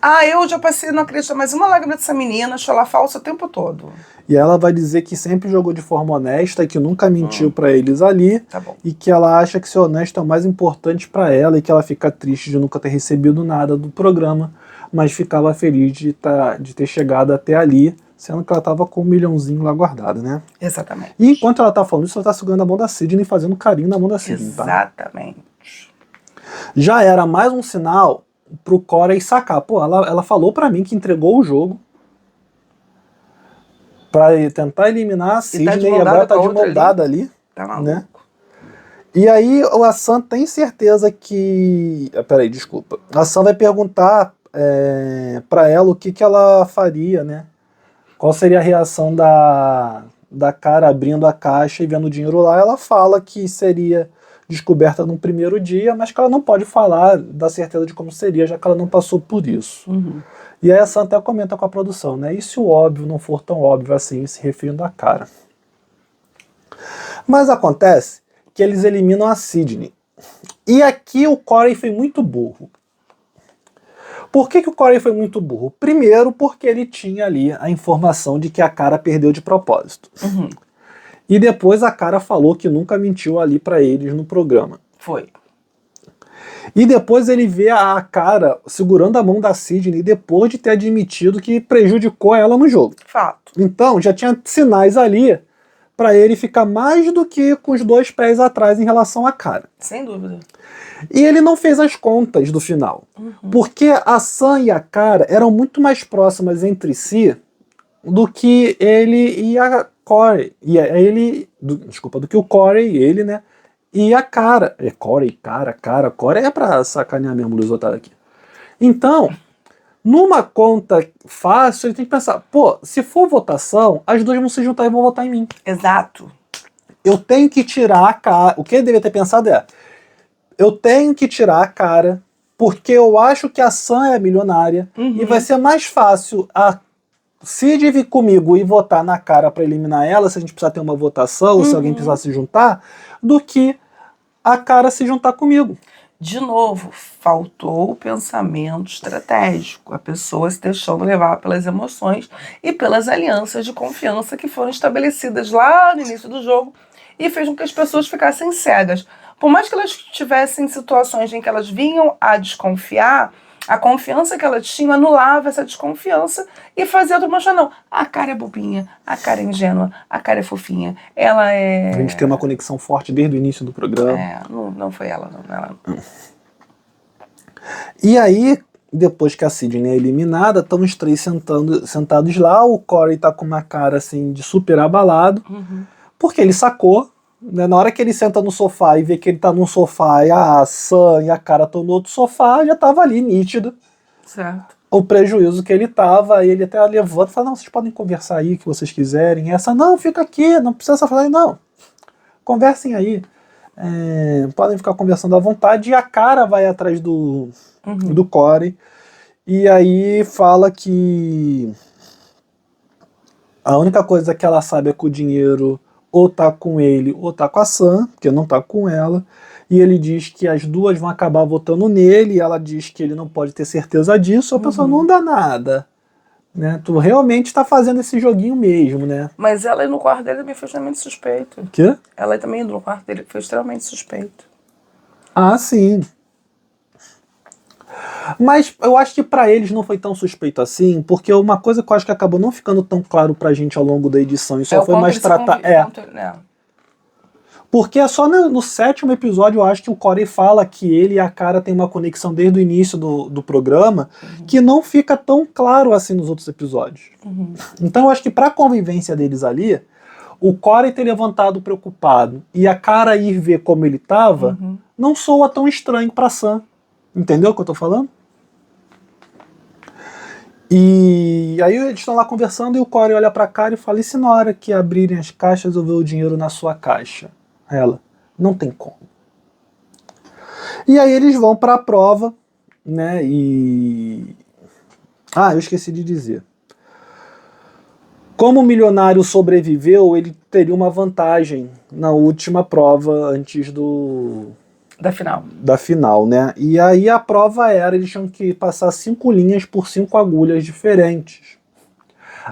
Ah, eu já passei, não acredito, mais uma lágrima dessa menina, chorar falsa o tempo todo.
E ela vai dizer que sempre jogou de forma honesta e que nunca mentiu pra eles ali.
Tá bom.
E que ela acha que ser honesta é o mais importante pra ela e que ela fica triste de nunca ter recebido nada do programa, mas ficava feliz de ter chegado até ali, sendo que ela tava com 1 milhãozinho lá guardado, né?
Exatamente.
E enquanto ela tá falando isso, ela tá segurando a mão da Sidney e fazendo carinho na mão da Sidney, tá?
Exatamente.
Já era mais um sinal pro Corey sacar. Pô, ela falou pra mim que entregou o jogo pra tentar eliminar a Sidney e agora tá de mão dada ali.
Tá maluco.
Né? E aí a Sam tem certeza que... Peraí, desculpa. A Sam vai perguntar pra ela o que ela faria, né? Qual seria a reação da cara abrindo a caixa e vendo o dinheiro lá. Ela fala que seria descoberta no primeiro dia, mas que ela não pode falar da certeza de como seria, já que ela não passou por isso. E aí a Sam até comenta com a produção, né? E se o óbvio não for tão óbvio assim, se referindo à cara? Mas acontece que eles eliminam a Sidney. E aqui o Corey foi muito burro. Por que o Corey foi muito burro? Primeiro, porque ele tinha ali a informação de que a cara perdeu de propósito. E depois a cara falou que nunca mentiu ali pra eles no programa.
Foi.
E depois ele vê a cara segurando a mão da Sidney depois de ter admitido que prejudicou ela no jogo.
Fato.
Então já tinha sinais ali pra ele ficar mais do que com os 2 pés atrás em relação à cara.
Sem dúvida.
E ele não fez as contas do final. Porque a Sam e a cara eram muito mais próximas entre si do que ele e a Corey. Do que o Corey e ele, né? E a cara. Corey, cara. Corey é pra sacanear mesmo o Luiz Otávio aqui. Então, numa conta fácil, ele tem que pensar, pô, se for votação, as duas vão se juntar e vão votar em mim.
Exato.
Eu tenho que tirar a cara. O que ele deveria ter pensado eu tenho que tirar a cara, porque eu acho que a Sam é milionária, e vai ser mais fácil a Cid vir comigo e votar na cara pra eliminar ela, se a gente precisar ter uma votação, ou se alguém precisar se juntar, do que a cara se juntar comigo.
De novo, faltou o pensamento estratégico. A pessoa se deixou levar pelas emoções e pelas alianças de confiança que foram estabelecidas lá no início do jogo e fez com que as pessoas ficassem cegas. Por mais que elas tivessem situações em que elas vinham a desconfiar, a confiança que elas tinham anulava essa desconfiança e fazia todo mundo achar, não, a cara é bobinha, a cara é ingênua, a cara é fofinha, ela é...
A gente tem uma conexão forte desde o início do programa.
Não foi ela, não.
E aí, depois que a Sydney é eliminada, estão os três sentados lá, o Corey tá com uma cara assim de super abalado, porque ele sacou, né, na hora que ele senta no sofá e vê que ele tá num sofá e a Sam e a cara estão no outro sofá, já tava ali nítido
Certo.
o prejuízo que ele tava, e ele até levanta e fala, não, vocês podem conversar aí o que vocês quiserem, e essa, não, fica aqui, não precisa falar, não, conversem aí, podem ficar conversando à vontade, e a cara vai atrás do Corey, e aí fala que a única coisa que ela sabe é que o dinheiro ou tá com ele ou tá com a Sam, porque não tá com ela, e ele diz que as duas vão acabar votando nele, e ela diz que ele não pode ter certeza disso, a pessoa não dá nada, né? Tu realmente tá fazendo esse joguinho mesmo, né?
Mas ela ir no quarto dele também foi extremamente suspeito.
O quê?
Ela também indo no quarto dele foi extremamente suspeito.
Ah, sim. Mas eu acho que pra eles não foi tão suspeito assim, porque uma coisa que eu acho que acabou não ficando tão claro pra gente ao longo da edição, e só foi mais tratar. Porque é só no sétimo episódio, eu acho que o Corey fala que ele e a cara tem uma conexão desde o início do programa, que não fica tão claro assim nos outros episódios. Então eu acho que pra convivência deles ali, o Corey ter levantado preocupado e a cara ir ver como ele tava, não soa tão estranho pra Sam. Entendeu o que eu tô falando? E aí eles estão lá conversando e o Corey olha pra cara e fala, e se na hora que abrirem as caixas eu ver o dinheiro na sua caixa? Ela, não tem como. E aí eles vão pra prova, né, eu esqueci de dizer. Como o milionário sobreviveu, ele teria uma vantagem na última prova antes da final, né? E aí a prova eles tinham que passar 5 linhas por 5 agulhas diferentes.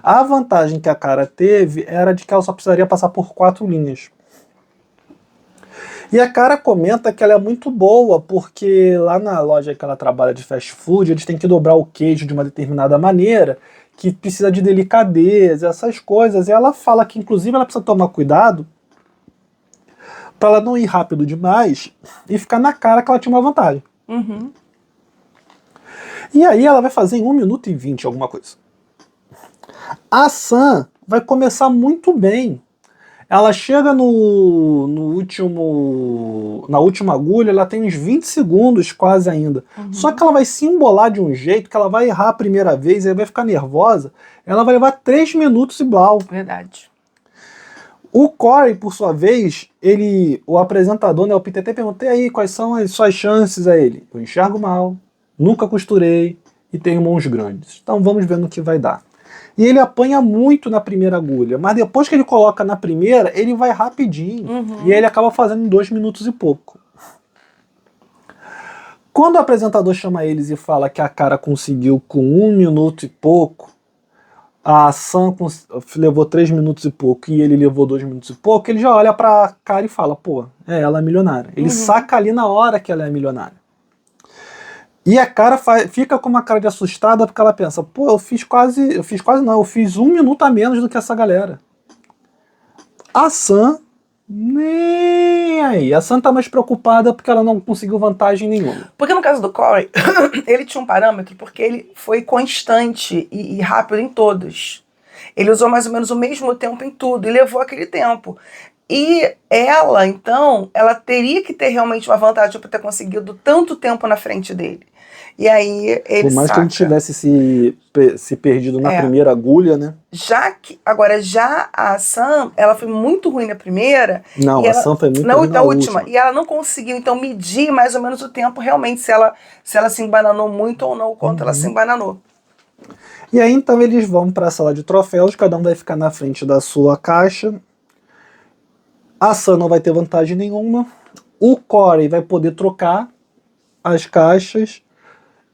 A vantagem que a cara teve era de que ela só precisaria passar por 4 linhas. E a cara comenta que ela é muito boa, porque lá na loja que ela trabalha de fast food, eles têm que dobrar o queijo de uma determinada maneira, que precisa de delicadeza, essas coisas. E ela fala que, inclusive, ela precisa tomar cuidado para ela não ir rápido demais e ficar na cara que ela tinha uma vantagem. E aí ela vai fazer em 1 minuto e 20 alguma coisa. A Sam vai começar muito bem. Ela chega na última agulha, ela tem uns 20 segundos quase ainda. Só que ela vai se embolar de um jeito que ela vai errar a primeira vez, aí vai ficar nervosa. Ela vai levar 3 minutos e blau.
Verdade.
O Corey, por sua vez, o apresentador, né, o PTT, perguntou, e aí, quais são as suas chances a ele? Eu enxergo mal, nunca costurei e tenho mãos grandes. Então vamos ver no que vai dar. E ele apanha muito na primeira agulha, mas depois que ele coloca na primeira, ele vai rapidinho. E aí ele acaba fazendo em 2 minutos e pouco. Quando o apresentador chama eles e fala que a cara conseguiu com 1 minuto e pouco, a Sam levou 3 minutos e pouco e ele levou 2 minutos e pouco, ele já olha pra cara e fala, pô, ela é milionária. Ele saca ali na hora que ela é milionária. E a cara fica com uma cara de assustada porque ela pensa, pô, eu fiz 1 minuto a menos do que essa galera. A Sam, nem aí. A Sam tá mais preocupada porque ela não conseguiu vantagem nenhuma.
Porque no caso do Corey, ele tinha um parâmetro porque ele foi constante e rápido em todos. Ele usou mais ou menos o mesmo tempo em tudo e levou aquele tempo. E ela, então, ela teria que ter realmente uma vantagem para ter conseguido tanto tempo na frente dele. E aí ele
Por mais que ele tivesse se perdido na primeira agulha, né?
Já a Sam, ela foi muito ruim na primeira.
Não, a Sam foi muito ruim
na última. E ela não conseguiu, então, medir mais ou menos o tempo realmente, se ela se embananou muito ou não, o quanto ela se embananou.
E aí, então, eles vão para a sala de troféus, cada um vai ficar na frente da sua caixa. A Sam não vai ter vantagem nenhuma. O Corey vai poder trocar as caixas.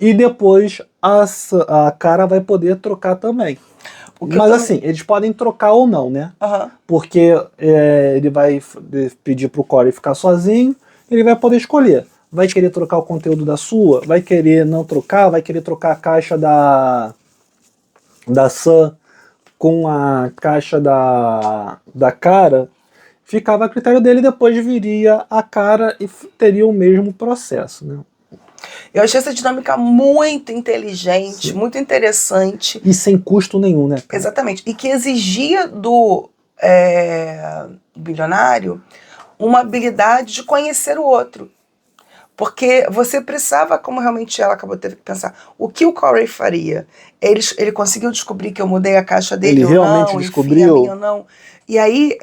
E depois a cara vai poder trocar também. Mas assim, eles podem trocar ou não, né? Porque ele vai pedir pro Corey ficar sozinho, ele vai poder escolher. Vai querer trocar o conteúdo da sua? Vai querer não trocar? Vai querer trocar a caixa da Sam com a caixa da cara? Ficava a critério dele, depois viria a cara e teria o mesmo processo, né?
Eu achei essa dinâmica muito inteligente, muito interessante.
E sem custo nenhum, né, cara?
Exatamente. E que exigia do bilionário uma habilidade de conhecer o outro. Porque você precisava, como realmente ela acabou de ter que pensar, o que o Corey faria? Ele conseguiu descobrir que eu mudei a caixa dele
Ele
ou
realmente
não, enfim, a
descobriu?
minha ou não. E aí,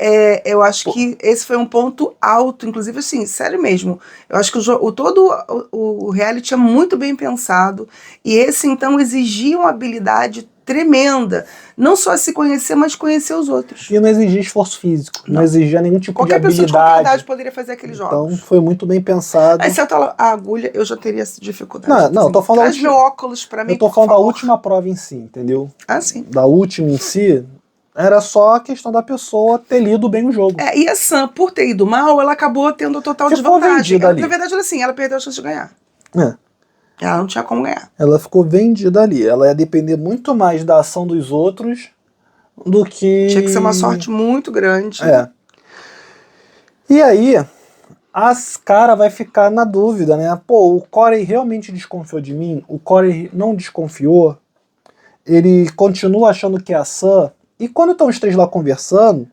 eu acho que esse foi um ponto alto, inclusive assim, sério mesmo. Eu acho que todo o reality é muito bem pensado. E esse, então, exigia uma habilidade tremenda. Não só se conhecer, mas conhecer os outros.
E não exigia esforço físico, não
Não.
exigia nenhum tipo
Qualquer
de
pessoa de qualquer
habilidade.
idade poderia fazer aqueles
Então
jogos.
foi muito bem pensado.
Exceto a agulha, eu já teria dificuldade.
Não, eu tô falando
Traz meu óculos pra mim,
Eu tô
por
falando da
favor.
última prova em si, entendeu?
Ah, sim.
Da última em si, era só a questão da pessoa ter lido bem o jogo.
E a Sam, por ter ido mal, ela acabou tendo total
Ficou
desvantagem.
vendida ali.
Na verdade, ela perdeu a chance de ganhar.
É.
Ela não tinha como ganhar.
Ela ficou vendida ali. Ela ia depender muito mais da ação dos outros do que...
Tinha que ser uma sorte muito grande.
É. E aí, as cara vai ficar na dúvida, né? Pô, o Corey realmente desconfiou de mim? O Corey não desconfiou? Ele continua achando que é a Sam? E quando estão os três lá conversando,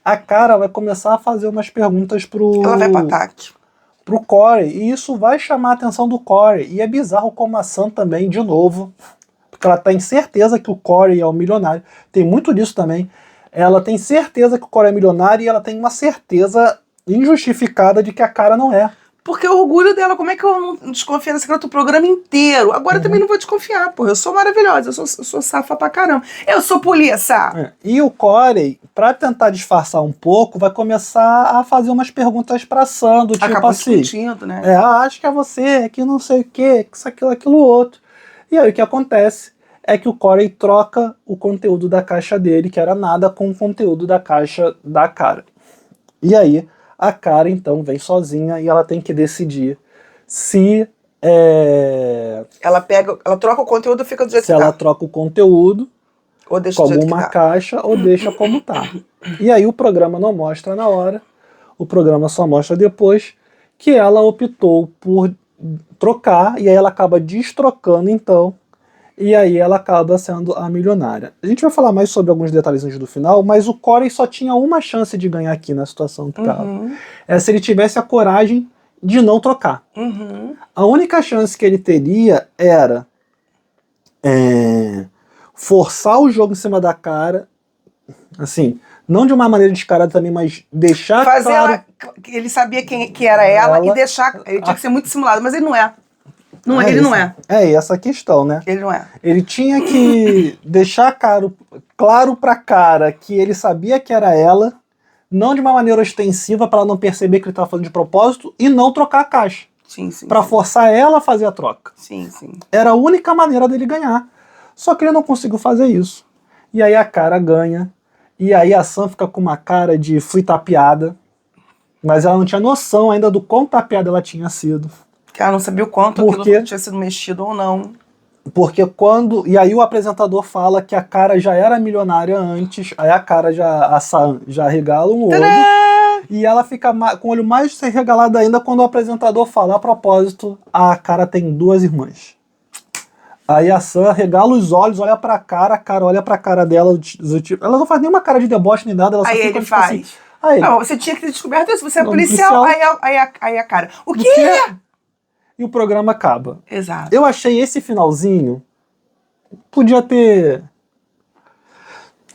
a cara vai começar a fazer umas perguntas
Ela vai pro ataque.
pro Corey, e isso vai chamar a atenção do Corey. E é bizarro como a Sam também, de novo, porque ela tem certeza que o Corey é o milionário. Tem muito disso também. Ela tem certeza que o Corey é milionário e ela tem uma certeza injustificada de que a cara não é.
Porque o orgulho dela, como é que eu não desconfio desse garoto o programa inteiro? Agora também não vou desconfiar, porra. Eu sou maravilhosa, eu sou safa pra caramba. Eu sou polícia!
E o Corey, pra tentar disfarçar um pouco, vai começar a fazer umas perguntas pra Sam, do tipo
Acabou
assim...
discutindo, né?
acho que é você, que não sei o que isso, aquilo, outro. E aí o que acontece é que o Corey troca o conteúdo da caixa dele, que era nada, com o conteúdo da caixa da cara. E aí a cara então vem sozinha e ela tem que decidir se
ela troca o conteúdo e fica do jeito
se
que
ela
tá.
troca o conteúdo
Ou deixa
com
do jeito que
alguma
tá.
caixa ou deixa como tá. E aí o programa não mostra na hora, o programa só mostra depois que ela optou por trocar, e aí ela acaba destrocando então, e aí ela acaba sendo a milionária. A gente vai falar mais sobre alguns detalhes do final, mas o Corey só tinha uma chance de ganhar aqui na situação que estava. É se ele tivesse a coragem de não trocar. A única chance que ele teria era forçar o jogo em cima da cara, assim, não de uma maneira descarada também, mas deixar
Fazer
claro...
ele sabia que era ela e deixar... Ele tinha que ser muito simulado, mas ele não é. Ele não é.
É essa a questão, né?
Ele não é.
Ele tinha que deixar claro pra cara que ele sabia que era ela, não de uma maneira ostensiva para ela não perceber que ele estava fazendo de propósito, e não trocar a caixa.
Sim, sim.
Pra forçar ela a fazer a troca.
Sim, sim.
Era a única maneira dele ganhar. Só que ele não conseguiu fazer isso. E aí a cara ganha. E aí a Sam fica com uma cara de fui tapeada. Mas ela não tinha noção ainda do quão tapeada ela tinha sido.
Que ela não sabia o quanto aquilo tinha sido mexido ou não.
Porque quando... E aí o apresentador fala que a cara já era milionária antes. Aí a Sam já regala um olho.
Tadã!
E ela fica com o olho mais regalado ainda quando o apresentador fala, a propósito, a cara tem duas irmãs. Aí a Sam regala os olhos, olha pra cara, a cara olha pra cara dela, ela não faz nenhuma cara de deboche nem nada, ela só
Aí
fica
ele
tipo
faz.
assim. Aí,
não, você tinha que ter descoberto isso, você é
Não,
policial,
policial.
aí a cara. O
o
quê?
quê? E o programa acaba.
Exato.
Eu achei esse finalzinho, podia ter...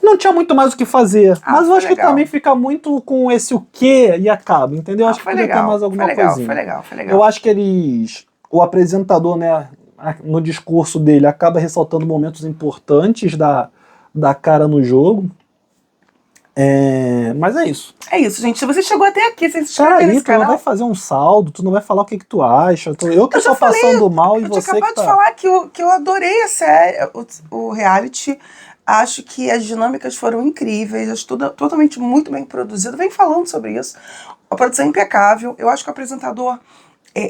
Não tinha muito mais o que fazer, mas eu acho que também fica muito com esse o quê e acaba, entendeu? Acho que podia ter mais alguma coisinha.
Foi legal.
Eu acho que o apresentador, né, no discurso dele, acaba ressaltando momentos importantes da cara no jogo. Mas é isso.
É isso, gente. Se você chegou até aqui, você se inscreve
Peraí,
nesse
tu não
canal.
vai fazer um saldo, tu não vai falar o que tu acha. Eu que tô passando mal e você que tá...
Eu tinha acabado de falar que eu adorei a série, o reality. Acho que as dinâmicas foram incríveis, acho tudo totalmente muito bem produzido. Vem falando sobre isso. A produção é impecável. Eu acho que o apresentador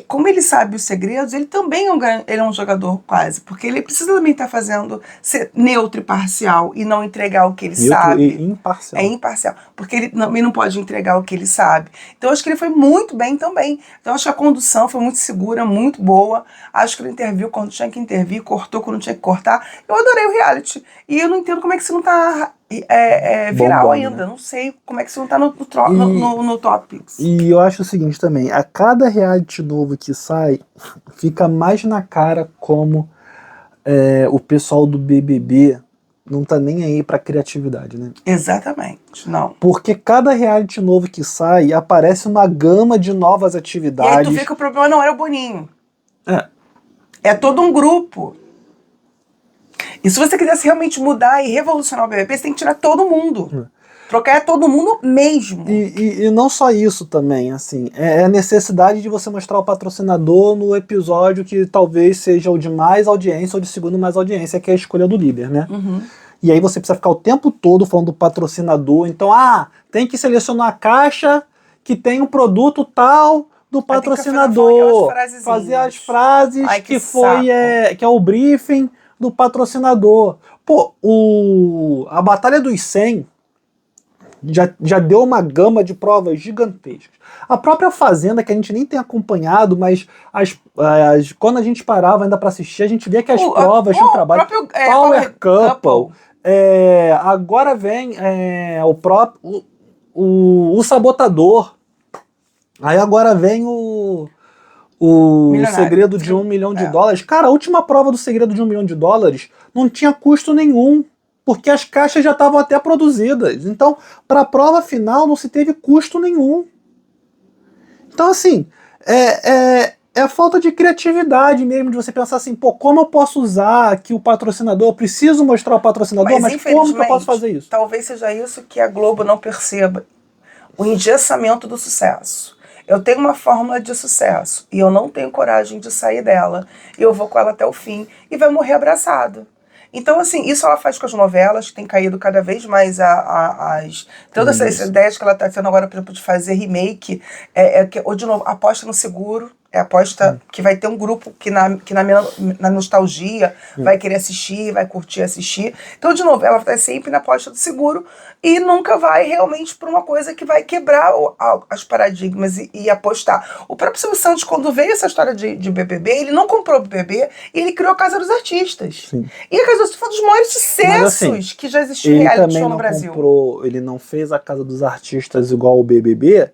como ele sabe os segredos, ele também ele é um jogador quase, porque ele precisa também estar fazendo, ser neutro e parcial e não entregar o que ele
Neutro
sabe.
e imparcial.
É imparcial, porque ele também não pode entregar o que ele sabe. Então acho que ele foi muito bem também. Então acho que a condução foi muito segura, muito boa. Acho que ele interviu quando tinha que intervir, cortou quando tinha que cortar. Eu adorei o reality. E eu não entendo como é que isso não tá viral
Bombando,
ainda.
né?
Não sei como é que isso não tá no Topics.
E eu acho o seguinte também, a cada reality novo que sai, fica mais na cara como o pessoal do BBB não tá nem aí pra criatividade, né?
Exatamente, não.
Porque cada reality novo que sai, aparece uma gama de novas
E aí
atividades.
tu vê que o problema não era o Boninho.
É.
É todo um grupo. E se você quisesse realmente mudar e revolucionar o BBB, você tem que tirar todo mundo. Trocar todo mundo mesmo.
E não só isso também, assim, é a necessidade de você mostrar o patrocinador no episódio que talvez seja o de mais audiência ou de segundo mais audiência, que é a escolha do líder, né?
Uhum.
E aí você precisa ficar o tempo todo falando do patrocinador. Então, tem que selecionar a caixa que tem um produto tal do patrocinador. Fazer as frases.
Ai, que
foi que é o briefing do patrocinador. Pô, a Batalha dos 100 já deu uma gama de provas gigantescas. A própria Fazenda, que a gente nem tem acompanhado, mas quando a gente parava ainda para assistir, a gente via que as provas tinham trabalho. Power Couple. Agora vem o Sabotador. Aí agora vem o Segredo de $1 milhão. Cara, a última prova do Segredo de $1 milhão não tinha custo nenhum, porque as caixas já estavam até produzidas. Então, para a prova final não se teve custo nenhum. Então, assim, é falta de criatividade mesmo, de você pensar assim, pô, como eu posso usar aqui o patrocinador? Eu preciso mostrar o patrocinador, mas como que eu posso fazer isso?
Talvez seja isso que a Globo não perceba. O engessamento do sucesso. Eu tenho uma fórmula de sucesso e eu não tenho coragem de sair dela. E eu vou com ela até o fim e vai morrer abraçado. Então, assim, isso ela faz com as novelas, que tem caído cada vez mais todas essas ideias que ela está tendo agora, por exemplo, de fazer remake, ou de novo, aposta no seguro, aposta que vai ter um grupo que na nostalgia vai querer assistir, vai curtir assistir. Então, de novo, ela está sempre na aposta do seguro e nunca vai realmente para uma coisa que vai quebrar as paradigmas e apostar. O próprio Silvio Santos, quando veio essa história de BBB, ele não comprou o BBB e ele criou a Casa dos Artistas.
Sim.
E a Casa dos Artistas foi um dos maiores sucessos assim, que já existiu em reality show no Brasil.
Ele não fez a Casa dos Artistas igual o BBB,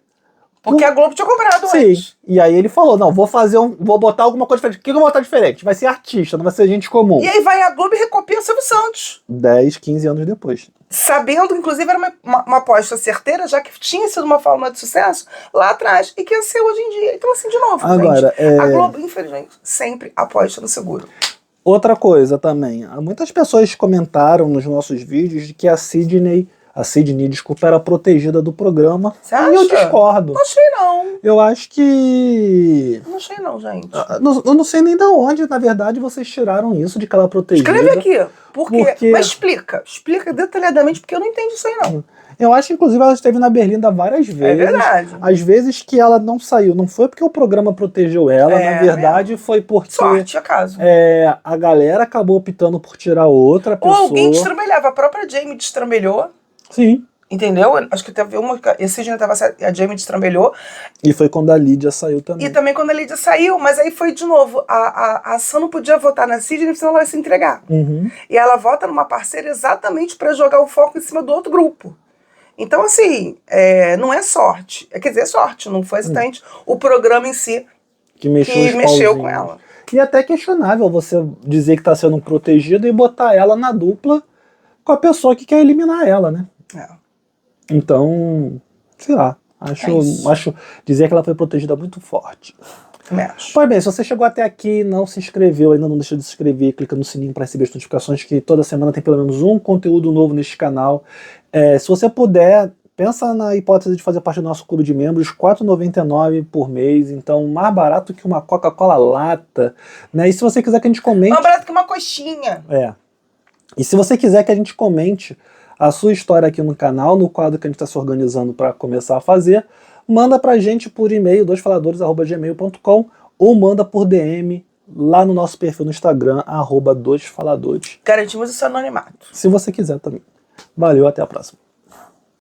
porque a Globo tinha comprado
antes.
Sim.
E aí ele falou, não, vou botar alguma coisa diferente. O que eu vou botar diferente? Vai ser artista, não vai ser gente comum.
E aí vai a Globo e recopia o Silvio Santos.
10, 15 anos depois. Sabendo,
inclusive, era uma aposta certeira, já que tinha sido uma fórmula de sucesso lá atrás e que ia ser hoje em dia. Então, assim, de novo,
agora,
gente, a Globo, infelizmente, sempre aposta no seguro.
Outra coisa também, muitas pessoas comentaram nos nossos vídeos de que a Sidney, desculpa, era protegida do programa.
Você acha?
E eu discordo.
Não achei, não.
Eu acho que...
Não achei, não, gente.
Eu não sei nem de onde, na verdade, vocês tiraram isso de que ela é protegida.
Escreve aqui. Porque... Mas explica. Explica detalhadamente, porque eu não entendi isso aí, não.
Eu acho que, inclusive, ela esteve na Berlinda várias vezes.
É verdade.
Às vezes que ela não saiu. Não foi porque o programa protegeu ela, na verdade, foi porque...
Sorte, acaso.
A galera acabou optando por tirar outra pessoa.
Ou alguém destrambelhava. A própria Jamie destrambelhou.
Sim.
Entendeu? Acho que teve uma... Esse dia a Jamie destrambelhou.
E foi quando a Lídia saiu também.
E também quando a Lídia saiu, mas aí foi de novo. A Sam não podia votar na Sidney, senão ela ia se entregar.
Uhum.
E ela vota numa parceira exatamente para jogar o foco em cima do outro grupo. Então, assim, não é sorte. Quer dizer, é sorte, não foi exatamente o programa em si
que mexeu
com ela.
E até questionável você dizer que está sendo protegida e botar ela na dupla com a pessoa que quer eliminar ela, né? Então, sei lá, acho dizer que ela foi protegida muito forte. Pois bem, se você chegou até aqui e não se inscreveu, ainda não deixa de se inscrever, clica no sininho para receber as notificações, que toda semana tem pelo menos um conteúdo novo neste canal. Se você puder, pensa na hipótese de fazer parte do nosso clube de membros, R$ 4,99 por mês, então mais barato que uma Coca-Cola lata, né? E se você quiser que a gente comente...
Mais barato que uma coxinha.
E se você quiser que a gente comente a sua história aqui no canal, no quadro que a gente está se organizando para começar a fazer, manda pra gente por e-mail, doisfaladores@gmail.com, ou manda por DM lá no nosso perfil no Instagram, @doisfaladores.
Garantimos esse anonimato.
Se você quiser também. Valeu, até a próxima.